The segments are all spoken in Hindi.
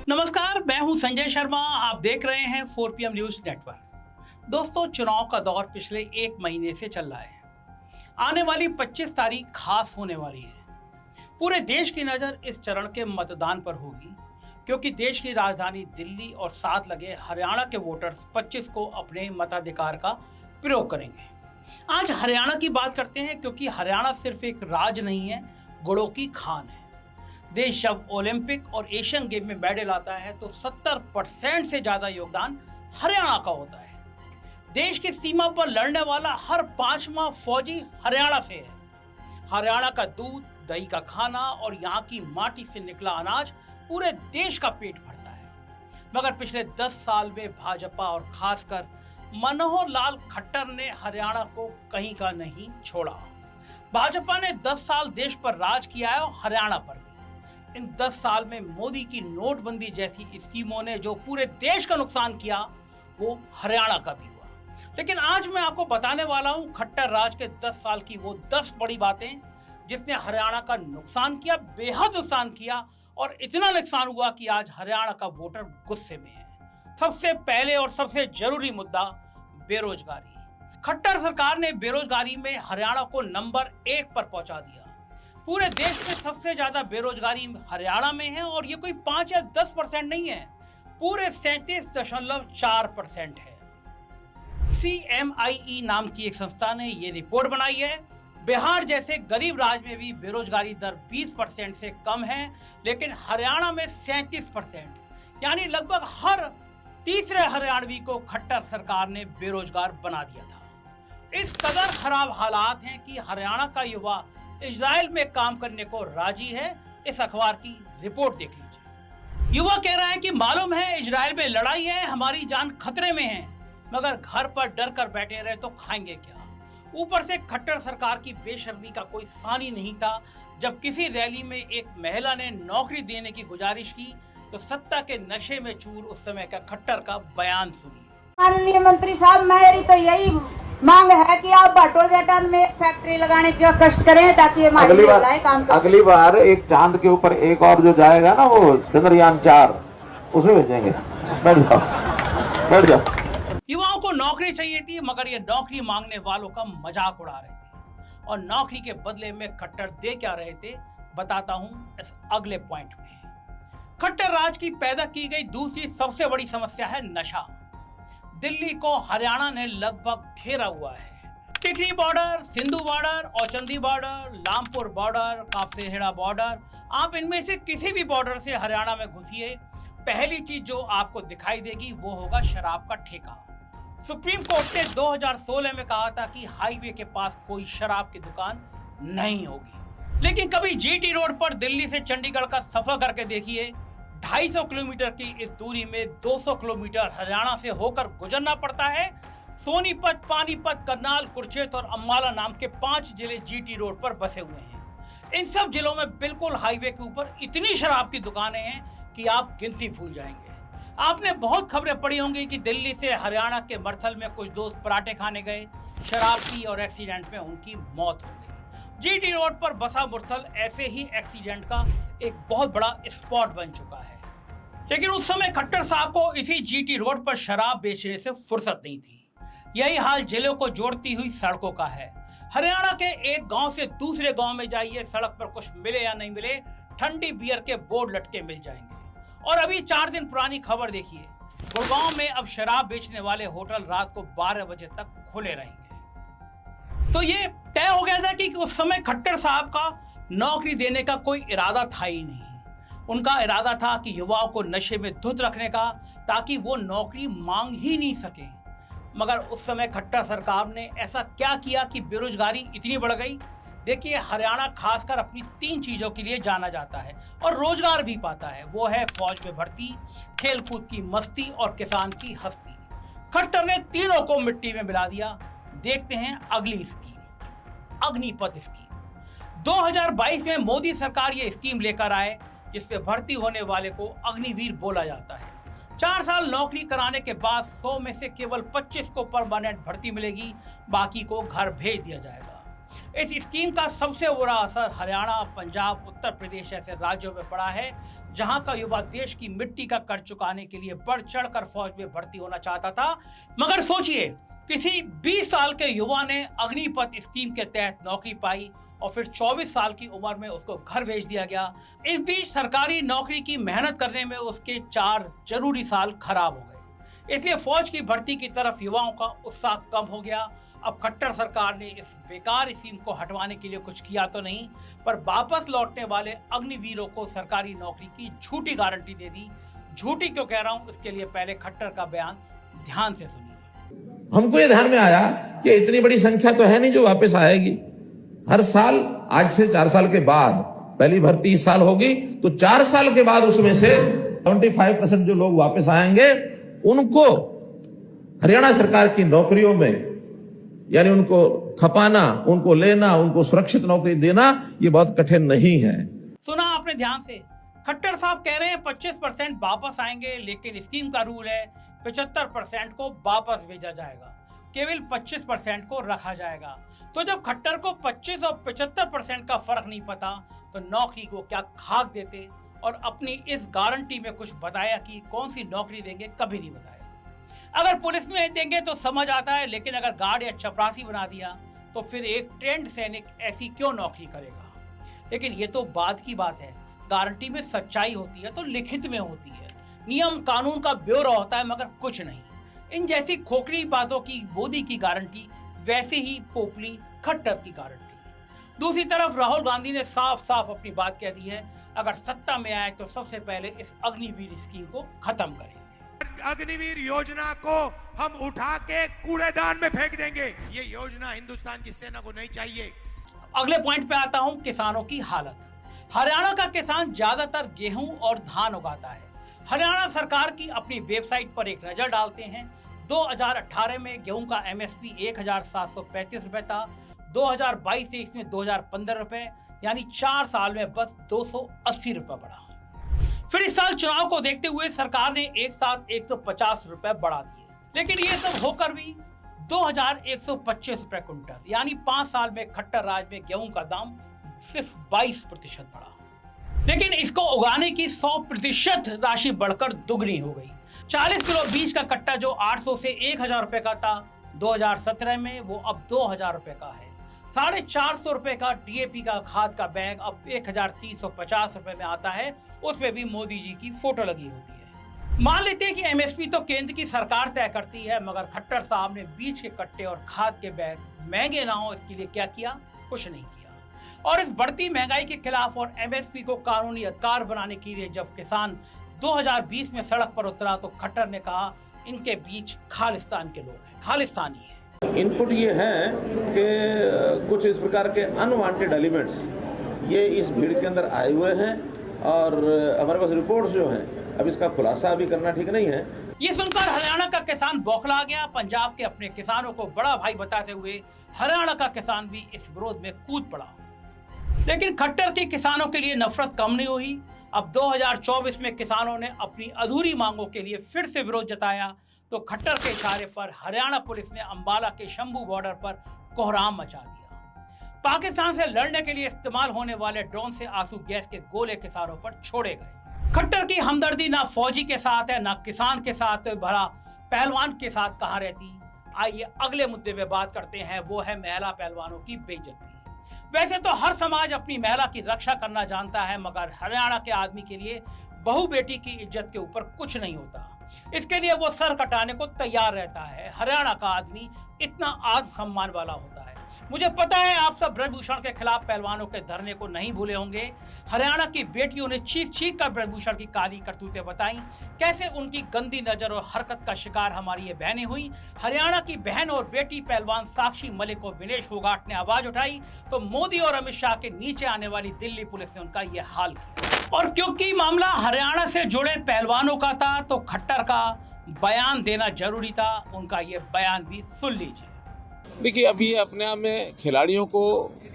नमस्कार, मैं हूं संजय शर्मा। आप देख रहे हैं 4PM न्यूज नेटवर्क। दोस्तों, चुनाव का दौर पिछले एक महीने से चल रहा है। आने वाली 25 तारीख खास होने वाली है। पूरे देश की नज़र इस चरण के मतदान पर होगी, क्योंकि देश की राजधानी दिल्ली और साथ लगे हरियाणा के वोटर्स 25 को अपने मताधिकार का प्रयोग करेंगे। आज हरियाणा की बात करते हैं, क्योंकि हरियाणा सिर्फ एक राज्य नहीं है, गुणों की खान है। देश जब ओलंपिक और एशियन गेम में मेडल आता है तो 70% से ज्यादा योगदान हरियाणा का होता है। देश की सीमा पर लड़ने वाला हर 5वां फौजी हरियाणा से है। हरियाणा का दूध, दही का खाना और यहाँ की माटी से निकला अनाज पूरे देश का पेट भरता है। मगर पिछले 10 साल में भाजपा और खासकर मनोहर लाल खट्टर ने हरियाणा को कहीं का नहीं छोड़ा। भाजपा ने 10 साल देश पर राज किया है और हरियाणा पर भी। इन 10 साल में मोदी की नोटबंदी जैसी स्कीमों ने जो पूरे देश का नुकसान किया, वो हरियाणा का भी हुआ। लेकिन आज मैं आपको बताने वाला हूं खट्टर राज के 10 साल की वो 10 बड़ी बातें जिसने हरियाणा का नुकसान किया, बेहद नुकसान किया, और इतना नुकसान हुआ कि आज हरियाणा का वोटर गुस्से में है। सबसे पहले और सबसे जरूरी मुद्दा बेरोजगारी। खट्टर सरकार ने बेरोजगारी में हरियाणा को नंबर 1 पर पहुंचा दिया। पूरे देश में सबसे ज्यादा बेरोजगारी हरियाणा में है, और ये कोई 5 या 10% नहीं है, पूरे 37.4% है। CMIE नाम की एक संस्था ने ये रिपोर्ट बनाई है। बिहार जैसे गरीब राज्य में भी बेरोजगारी दर 20% से कम है, लेकिन हरियाणा में 37%, यानी लगभग हर तीसरे हरियाणवी को खट्टर सरकार ने बेरोजगार बना दिया था। इस कदर खराब हालात हैं कि हरियाणा का युवा इजराइल में काम करने को राजी है। इस अखबार की रिपोर्ट देख लीजिए। युवा कह रहा है कि मालूम है इजराइल में लड़ाई है, हमारी जान खतरे में है, मगर घर पर डर कर बैठे रहे तो खाएंगे क्या। ऊपर से खट्टर सरकार की बेशर्मी का कोई सानी नहीं था। जब किसी रैली में एक महिला ने नौकरी देने की गुजारिश की तो सत्ता के नशे में चूर उस समय का खट्टर का बयान सुनिए। माननीय मंत्री साहब, मेरी तो यही मांग है कि आप बाटोल जटान में फैक्ट्री लगाने का कष्ट करें ताकि हमारी महिलाएं काम करें। अगली बार एक चांद के ऊपर एक और जो जाएगा ना, वो चंद्रयान 4, उसे भेजेंगे। बैठ जाओ, बैठ जाओ। युवाओं को नौकरी चाहिए थी, मगर ये नौकरी मांगने वालों का मजाक उड़ा रहे थे। और नौकरी के बदले में खट्टर दे क्या रहे थे, बताता हूं इस अगले पॉइंट में। खट्टर राज की पैदा की गई दूसरी सबसे बड़ी समस्या है नशा। दिल्ली को हरियाणा ने लगभग घेरा हुआ है। Tikri border, Sindhu border, Auchandi border, Lampur border, Kapashera border, आप इनमें से किसी भी बॉर्डर से हरियाणा में घुसिए, पहली चीज जो आपको दिखाई देगी वो होगा शराब का ठेका। सुप्रीम कोर्ट ने 2016 में कहा था कि हाईवे के पास कोई शराब की दुकान नहीं होगी, लेकिन कभी जीटी रोड पर दिल्ली से चंडीगढ़ का सफर करके देखिए। 250 किलोमीटर की इस दूरी में 200 किलोमीटर हरियाणा से होकर गुजरना पड़ता है। सोनीपत, पानीपत, करनाल, कुरुक्षेत्र और अम्बाला नाम के 5 जिले जीटी रोड पर बसे हुए हैं। इन सब जिलों में बिल्कुल हाईवे के ऊपर इतनी शराब की दुकानें हैं कि आप गिनती भूल जाएंगे। आपने बहुत खबरें पढ़ी होंगी कि दिल्ली से हरियाणा के मरथल में कुछ दोस्त पराठे खाने गए, शराब पी और एक्सीडेंट में उनकी मौत हो गई। जीटी रोड पर बसा मुरथल ऐसे ही एक्सीडेंट का एक बहुत बड़ा स्पॉट बन चुका है। लेकिन उस समय खट्टर साहब को इसी जीटी रोड पर शराब बेचने से फुर्सत नहीं थी। यही हाल जिलों को जोड़ती हुई सड़कों का है। हरियाणा के एक गांव से दूसरे गांव में जाइए, सड़क पर कुछ मिले या नहीं मिले, ठंडी बियर के बोर्ड लटके मिल जाएंगे। और अभी 4 दिन पुरानी खबर देखिए, गुड़गांव में अब शराब बेचने वाले होटल रात को 12 बजे तक खुले रहेंगे। तो ये तय हो गया था कि उस समय खट्टर साहब का नौकरी देने का कोई इरादा था ही नहीं। उनका इरादा था कि युवाओं को नशे में धुत रखने का, ताकि वो नौकरी मांग ही नहीं सके। मगर उस समय खट्टर सरकार ने ऐसा क्या किया कि बेरोजगारी इतनी बढ़ गई। देखिए, हरियाणा खासकर अपनी 3 चीजों के लिए जाना जाता है और रोजगार भी पाता है। वो है फौज में भर्ती, खेल कूद की मस्ती और किसान की हस्ती। खट्टर ने तीनों को मिट्टी में मिला दिया। देखते हैं अगली स्कीम, अग्निपथ स्कीम। 2022 में मोदी सरकार ये स्कीम लेकर आए, जिससे भर्ती होने वाले को अग्निवीर बोला जाता है। 4 साल नौकरी कराने के बाद 100 में से केवल 25 को परमानेंट भर्ती मिलेगी, बाकी को घर भेज दिया जाएगा। इस स्कीम का सबसे बुरा असर हरियाणा, पंजाब, उत्तर प्रदेश जैसे राज्यों में पड़ा है, जहां का युवा देश की मिट्टी का कर्ज चुकाने के लिए बढ़ चढ़कर फौज में भर्ती होना चाहता था। मगर सोचिए, किसी 20 साल के युवा ने अग्निपथ स्कीम के तहत नौकरी पाई और फिर 24 साल की उम्र में उसको घर भेज दिया गया। इस बीच सरकारी नौकरी की मेहनत करने में उसके 4 जरूरी साल खराब हो गए। इसलिए फौज की भर्ती की तरफ युवाओं का उत्साह कम हो गया। अब खट्टर सरकार ने इस बेकार स्कीम को हटवाने के लिए कुछ किया तो नहीं, पर वापस लौटने वाले अग्निवीरों को सरकारी नौकरी की झूठी गारंटी दे दी। झूठी क्यों कह रहा हूं, इसके लिए पहले खट्टर का बयान ध्यान से सुनिए। हमको ये ध्यान में आया कि इतनी बड़ी संख्या तो है नहीं जो वापस आएगी। हर साल आज से 4 साल के बाद पहली भर्ती इस साल होगी, तो 4 साल के बाद उसमें से 75% जो लोग वापस आएंगे उनको हरियाणा सरकार की नौकरियों में, यानी उनको खपाना, उनको लेना, उनको सुरक्षित नौकरी देना, ये बहुत कठिन नहीं है। सुना आपने ध्यान से, खट्टर साहब कह रहे हैं 25% वापस आएंगे, लेकिन स्कीम का रूल है 75% को वापस भेजा जाएगा, केवल 25% को रखा जाएगा। तो जब खट्टर को 25 और 75% का फर्क नहीं पता, तो नौकरी को क्या खाक देते और अपनी इस गारंटी में कुछ बताया कि कौन सी नौकरी देंगे, कभी नहीं बताया। अगर पुलिस में देंगे तो समझ आता है, लेकिन अगर गार्ड या चपरासी बना दिया तो फिर एक ट्रेंड सैनिक ऐसी क्यों नौकरी करेगा। लेकिन ये तो बाद की बात है, गारंटी में सच्चाई होती है तो लिखित में होती है, नियम कानून का ब्यौरा होता है, मगर कुछ नहीं। इन जैसी खोखली बातों की मोदी की गारंटी, वैसे ही पोपली खट्टर की गारंटी। दूसरी तरफ राहुल गांधी ने साफ साफ अपनी बात कह दी है, अगर सत्ता में आए तो सबसे पहले इस अग्निवीर स्कीम को खत्म करेंगे। अग्निवीर योजना को हम उठा के कूड़ेदान में फेंक देंगे। ये योजना हिंदुस्तान की सेना को नहीं चाहिए। अगले पॉइंट पे आता हूं, किसानों की हालत। हरियाणा का किसान ज्यादातर गेहूं और धान उगाता है। हरियाणा सरकार की अपनी वेबसाइट पर एक नजर डालते हैं। 2018 में गेहूं का एमएसपी 1735 रुपए था, 2022-23 में 2015 रुपए, यानी 4 साल में बस 280 रुपए बढ़ा। फिर इस साल चुनाव को देखते हुए सरकार ने एक साथ 150 रुपए बढ़ा दिए, लेकिन ये सब होकर भी 2125 रुपए क्विंटल, यानी 5 साल में खट्टर राज में गेहूं का दाम सिर्फ 22% बढ़ा। लेकिन इसको उगाने की 100% राशि बढ़कर दुगनी हो गई। 40 किलो बीज का कट्टा जो 800 से 1000 रुपए का था 2017 में, वो अब 2000 रुपए का है। 450 रुपए का डीएपी का खाद का बैग अब 1350 रुपए में आता है, उसमें भी मोदी जी की फोटो लगी होती है। मान लेते हैं कि एमएसपी तो केंद्र की सरकार तय करती है, मगर खट्टर साहब ने बीज के कट्टे और खाद के बैग महंगे ना हो इसके लिए क्या किया? कुछ नहीं किया। और इस बढ़ती महंगाई के खिलाफ और एमएसपी को कानूनी अधिकार बनाने के लिए जब किसान 2020 में सड़क पर उतरा, तो खट्टर ने कहा इनके बीच खालिस्तान के लोग हैं, खालिस्तानी है। इनपुट ये है कि कुछ इस प्रकार के अनवांटेड एलिमेंट्स ये इस भीड़ के अंदर आए हुए हैं, और हमारे पास रिपोर्ट्स जो हैं, अब इसका खुलासा अभी करना ठीक नहीं है। ये सुनकर हरियाणा का किसान बौखला गया। पंजाब के अपने किसानों को बड़ा भाई बताते हुए हरियाणा का किसान भी इस विरोध में कूद पड़ा। लेकिन खट्टर के किसानों के लिए नफरत कम नहीं हुई। अब 2024 में किसानों ने अपनी अधूरी मांगों के लिए फिर से विरोध जताया, तो खट्टर के इशारे पर हरियाणा पुलिस ने अंबाला के शंभू बॉर्डर पर कोहराम मचा दिया। पाकिस्तान से लड़ने के लिए इस्तेमाल होने वाले ड्रोन से आंसू गैस के गोले किसानों पर छोड़े गए। खट्टर की हमदर्दी ना फौजी के साथ है, ना किसान के साथ, भला पहलवान के साथ कहां रहती। आइए अगले मुद्दे पे बात करते हैं, वो है महिला पहलवानों की बेइज्जती। वैसे तो हर समाज अपनी महिला की रक्षा करना जानता है, मगर हरियाणा के आदमी के लिए बहू बेटी की इज्जत के ऊपर कुछ नहीं होता। इसके लिए वो सर कटाने को तैयार रहता है। हरियाणा का आदमी इतना आत्मसम्मान वाला होता है। मुझे पता है आप सब ब्रजभूषण के खिलाफ पहलवानों के धरने को नहीं भूले होंगे। हरियाणा की बेटियों ने चीख चीख कर ब्रजभूषण की काली करतूतें बताई, कैसे उनकी गंदी नजर और हरकत का शिकार हमारी ये बहनें हुई। हरियाणा की बहन और बेटी पहलवान साक्षी मलिक और विनेश फोगाट ने आवाज उठाई, तो मोदी और अमित शाह के नीचे आने वाली दिल्ली पुलिस ने उनका ये हाल किया। और क्योंकि मामला हरियाणा से जुड़े पहलवानों का था, तो खट्टर का बयान देना जरूरी था। उनका ये बयान भी सुन लीजिए। देखिए, अब ये अपने आप में खिलाड़ियों को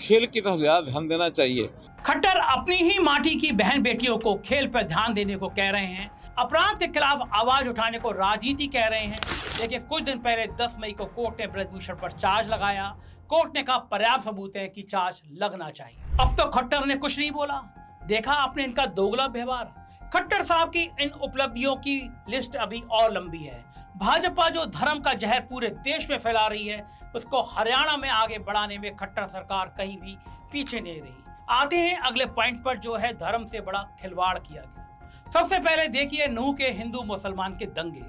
खेल की तरफ ज्यादा ध्यान देना चाहिए। खट्टर अपनी ही माटी की बहन बेटियों को खेल पर ध्यान देने को कह रहे हैं, अपराध के खिलाफ आवाज उठाने को राजनीति कह रहे हैं। लेकिन कुछ दिन पहले 10 मई को कोर्ट ने ब्रजभूषण पर चार्ज लगाया। कोर्ट ने कहा पर्याप्त सबूत है कि चार्ज लगना चाहिए। अब तो खट्टर ने कुछ नहीं बोला। देखा आपने इनका दोगला व्यवहार। खट्टर साहब की इन उपलब्धियों की लिस्ट अभी और लंबी है। भाजपा जो धर्म का जहर पूरे देश में फैला रही है, उसको हरियाणा में आगे बढ़ाने में खट्टर सरकार कहीं भी पीछे नहीं रही। आते हैं अगले पॉइंट पर, जो है धर्म से बड़ा खिलवाड़ किया गया। सबसे पहले देखिए नूह के हिंदू मुसलमान के दंगे।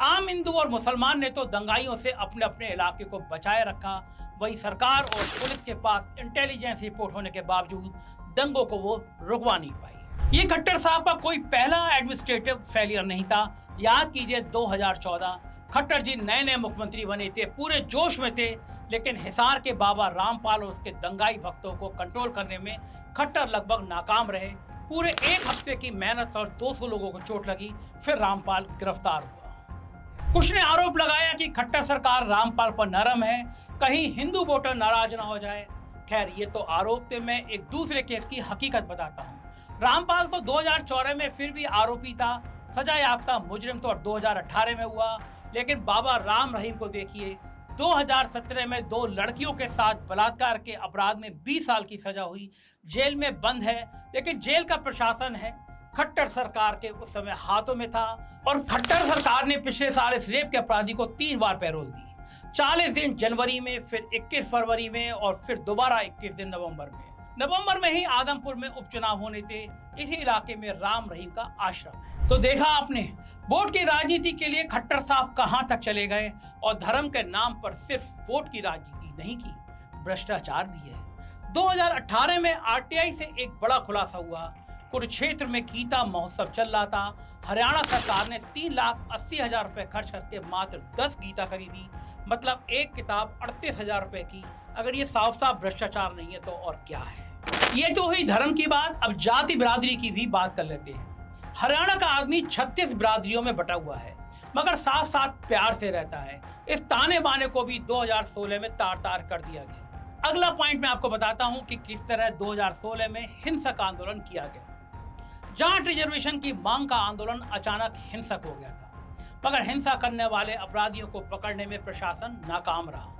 आम हिंदू और मुसलमान ने तो दंगाइयों से अपने अपने इलाके को बचाए रखा, वही सरकार और पुलिस के पास इंटेलिजेंस रिपोर्ट होने के बावजूद दंगों को वो रुकवा नहीं पाई। ये खट्टर साहब का कोई पहला एडमिनिस्ट्रेटिव फेलियर नहीं था। याद कीजिए 2014 खट्टर जी नए नए मुख्यमंत्री बने थे, पूरे जोश में थे, लेकिन हिसार के बाबा रामपाल और उसके दंगाई भक्तों को कंट्रोल करने में खट्टर लगभग नाकाम रहे। पूरे एक हफ्ते की मेहनत और 200 लोगों को चोट लगी, फिर रामपाल गिरफ्तार हुआ। कुछ ने आरोप लगाया कि खट्टर सरकार रामपाल पर नरम है, कहीं हिंदू वोटर नाराज ना हो जाए। खैर ये तो आरोप थे, मैं एक दूसरे केस की हकीकत बताता हूँ। रामपाल तो 2014 में फिर भी आरोपी था, सजा याफ्ता मुजरिम तो 2018 में हुआ। लेकिन बाबा राम रहीम को देखिए, 2017 में 2 लड़कियों के साथ बलात्कार के अपराध में 20 साल की सजा हुई, जेल में बंद है। लेकिन जेल का प्रशासन है खट्टर सरकार के उस समय हाथों में था, और खट्टर सरकार ने पिछले साल इस रेप के अपराधी को 3 बार पैरोल दी। 40 दिन जनवरी में, फिर 21 फरवरी में, और फिर दोबारा 21 दिन नवंबर में। नवंबर में ही आदमपुर में उपचुनाव होने थे। इसी इलाके में राम रहीम का आश्रम है। तो देखा आपने, वोट की राजनीति के लिए खट्टर साहब कहां तक चले गए, और धर्म के नाम पर सिर्फ वोट की राजनीति नहीं की, भ्रष्टाचार भी है। 2018 में आरटीआई से एक बड़ा खुलासा हुआ। कुरुक्षेत्र में गीता महोत्सव चल रहा था। हरियाणा सरकार ने 3,80,000 रुपए खर्च करके मात्र 10 गीता खरीदी, मतलब एक किताब 38,000 रुपए की। अगर ये साफ साफ भ्रष्टाचार नहीं है तो और क्या है। ये तो हुई धर्म की बात, अब जाति बिरादरी की भी बात कर लेते हैं। हरियाणा का आदमी 36 बिरादरियों में बटा हुआ है, मगर साथ साथ प्यार से रहता है। इस ताने बाने को भी 2016 में तार तार कर दिया गया। अगला पॉइंट मैं आपको बताता हूं कि किस तरह 2016 में हिंसक आंदोलन किया गया। जाट रिजर्वेशन की मांग का आंदोलन अचानक हिंसक हो गया था, मगर हिंसा करने वाले अपराधियों को पकड़ने में प्रशासन नाकाम रहा।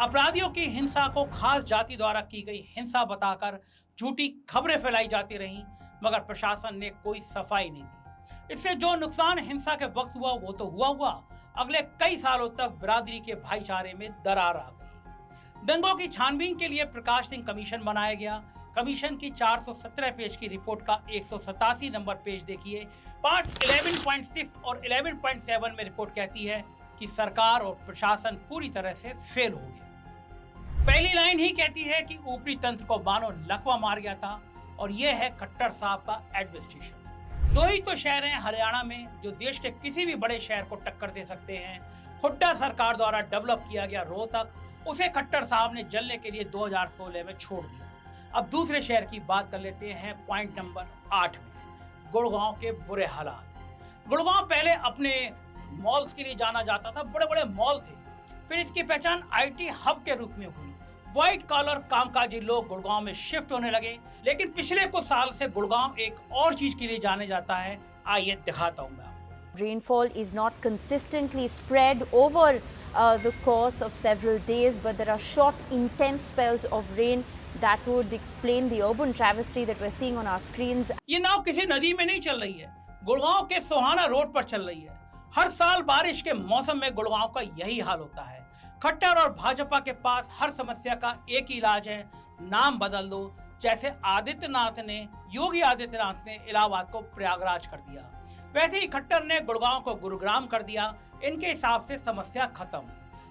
अपराधियों की हिंसा को खास जाति द्वारा की गई हिंसा बताकर झूठी खबरें फैलाई जाती रहीं, मगर प्रशासन ने कोई सफाई नहीं दी। इससे जो नुकसान हिंसा के वक्त हुआ वो तो हुआ, अगले कई सालों तक बिरादरी के भाईचारे में दरार आ गई। दंगों की छानबीन के लिए प्रकाश सिंह कमीशन बनाया गया। कमीशन की 417 पेज की रिपोर्ट का 187 नंबर पेज देखिए। पार्ट 11.6 और 11.7 में रिपोर्ट कहती है कि सरकार और प्रशासन पूरी तरह से फेल हो गया। पहली लाइन ही कहती है कि ऊपरी तंत्र को मानो लकवा मार गया था, और यह है खट्टर साहब का एडमिनिस्ट्रेशन। 2 ही तो शहर हैं हरियाणा में जो देश के किसी भी बड़े शहर को टक्कर दे सकते हैं। हुड्डा सरकार द्वारा डेवलप किया गया रोहतक, उसे खट्टर साहब ने जलने के लिए 2016 में छोड़ दिया। अब दूसरे शहर की बात कर लेते हैं। पॉइंट नंबर 8 में गुड़गांव के बुरे हालात। गुड़गांव पहले अपने मॉल्स के लिए जाना जाता था, बड़े बड़े मॉल थे। फिर इसकी पहचान आईटी हब के रूप में हुई। व्हाइट कॉलर कामकाजी लोग गुड़गांव में शिफ्ट होने लगे। लेकिन पिछले कुछ साल से गुड़गांव एक और चीज के लिए जाने जाता है। आइए दिखाता हूँ मैं आपको। Rainfall is not consistently spread over the course of several days, but there are short, intense spells of rain that would explain the urban travesty that we're seeing on our screens. ये नाव किसी नदी में नहीं चल रही है, गुड़गांव के सोहाना रोड पर चल रही है। हर साल बारिश के मौसम में गुड़गांव का यही हाल होता है। खट्टर और भाजपा के पास हर समस्या का एक ही इलाज है, नाम बदल दो। जैसे योगी आदित्यनाथ ने इलाहाबाद को प्रयागराज कर दिया, वैसे ही खट्टर ने गुड़गांव को गुरुग्राम कर दिया। इनके हिसाब से समस्या खत्म।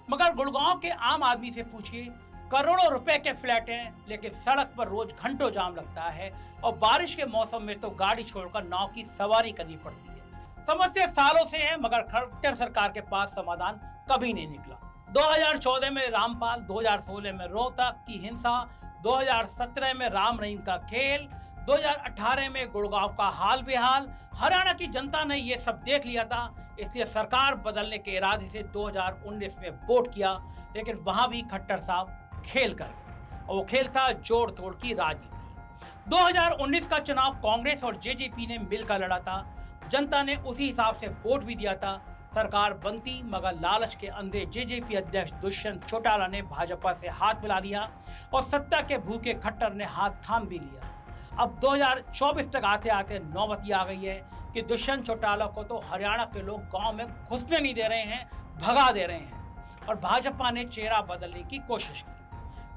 मगर गुड़गांव के आम आदमी से पूछिए, करोड़ों रुपए के फ्लैट हैं, लेकिन सड़क पर रोज घंटों जाम लगता है, और बारिश के मौसम में तो गाड़ी छोड़कर नाव की सवारी करनी पड़ती है। समस्या सालों से है, मगर खट्टर सरकार के पास समाधान कभी नहीं निकला। 2014 में रामपाल, 2016 में रोहतक की हिंसा, 2017 में राम रहीम का खेल, 2018 में गुड़गांव का हाल बेहाल। हरियाणा की जनता ने ये सब देख लिया था, इसलिए सरकार बदलने के इरादे से 2019 में वोट किया। लेकिन वहां भी खट्टर साहब खेल कर गए, और वो खेल था जोड़ तोड़ की राजनीति। 2019 का चुनाव कांग्रेस और जेजेपी ने मिलकर लड़ा था। जनता ने उसी हिसाब से वोट भी दिया था। सरकार बनती, मगर लालच के अंधे जेजेपी अध्यक्ष दुष्यंत चौटाला ने भाजपा से हाथ मिला लिया और सत्ता के भूखे खट्टर ने हाथ थाम भी लिया। अब 2024 तक आते आते नौबत आ गई है कि दुष्यंत चौटाला को तो हरियाणा के लोग गांव में घुसने नहीं दे रहे हैं, भगा दे रहे हैं और भाजपा ने चेहरा बदलने की कोशिश की।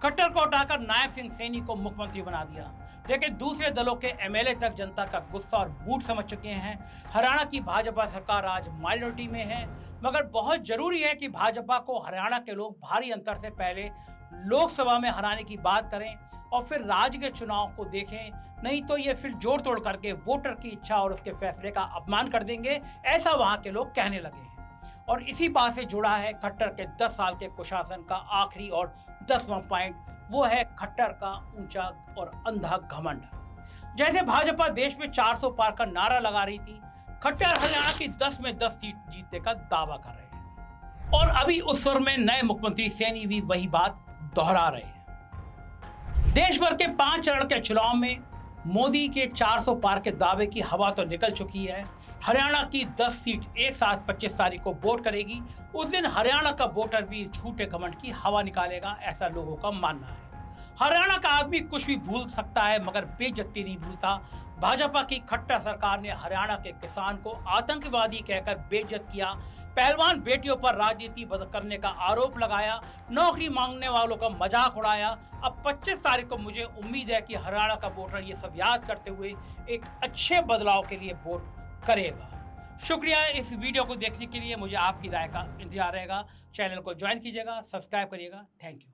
खट्टर को हटाकर नायब सिंह सैनी को मुख्यमंत्री बना दिया, लेकिन दूसरे दलों के एमएलए तक जनता का गुस्सा और मूड समझ चुके हैं। हरियाणा की भाजपा सरकार आज माइनॉरिटी में है, मगर बहुत जरूरी है कि भाजपा को हरियाणा के लोग भारी अंतर से पहले लोकसभा में हराने की बात करें और फिर राज्य के चुनाव को देखें, नहीं तो ये फिर जोड़ तोड़ करके वोटर की इच्छा और उसके फैसले का अपमान कर देंगे, ऐसा वहां के लोग कहने लगे हैं। और इसी बात से जुड़ा है खट्टर के 10 साल के कुशासन का आखिरी और 10वां पॉइंट, वो है खट्टर का ऊंचा और अंधा घमंड। जैसे भाजपा देश में 400 पार का नारा लगा रही थी, खट्टर हरियाणा की 10 में 10 सीट जीतने का दावा कर रहे हैं और अभी उस स्वर में नए मुख्यमंत्री सैनी भी वही बात दोहरा रहे हैं। देश भर के 5 चरण के चुनाव में मोदी के 400 पार के दावे की हवा तो निकल चुकी है। हरियाणा की 10 सीट एक साथ 25 तारीख को वोट करेगी। उस दिन हरियाणा का वोटर भी झूठे घमंड की हवा निकालेगा, ऐसा लोगों का मानना है। हरियाणा का आदमी कुछ भी भूल सकता है, मगर बेइज्जती नहीं भूलता। भाजपा की खट्टर सरकार ने हरियाणा के किसान को आतंकवादी कहकर बेइज्जत किया, पहलवान बेटियों पर राजनीति करने का आरोप लगाया, नौकरी मांगने वालों का मजाक उड़ाया। अब 25 तारीख को मुझे उम्मीद है कि हरियाणा का वोटर ये सब याद करते हुए एक अच्छे बदलाव के लिए वोट करेगा। शुक्रिया इस वीडियो को देखने के लिए। मुझे आपकी राय का इंतजार रहेगा। चैनल को ज्वाइन कीजिएगा, सब्सक्राइब करिएगा। Thank you.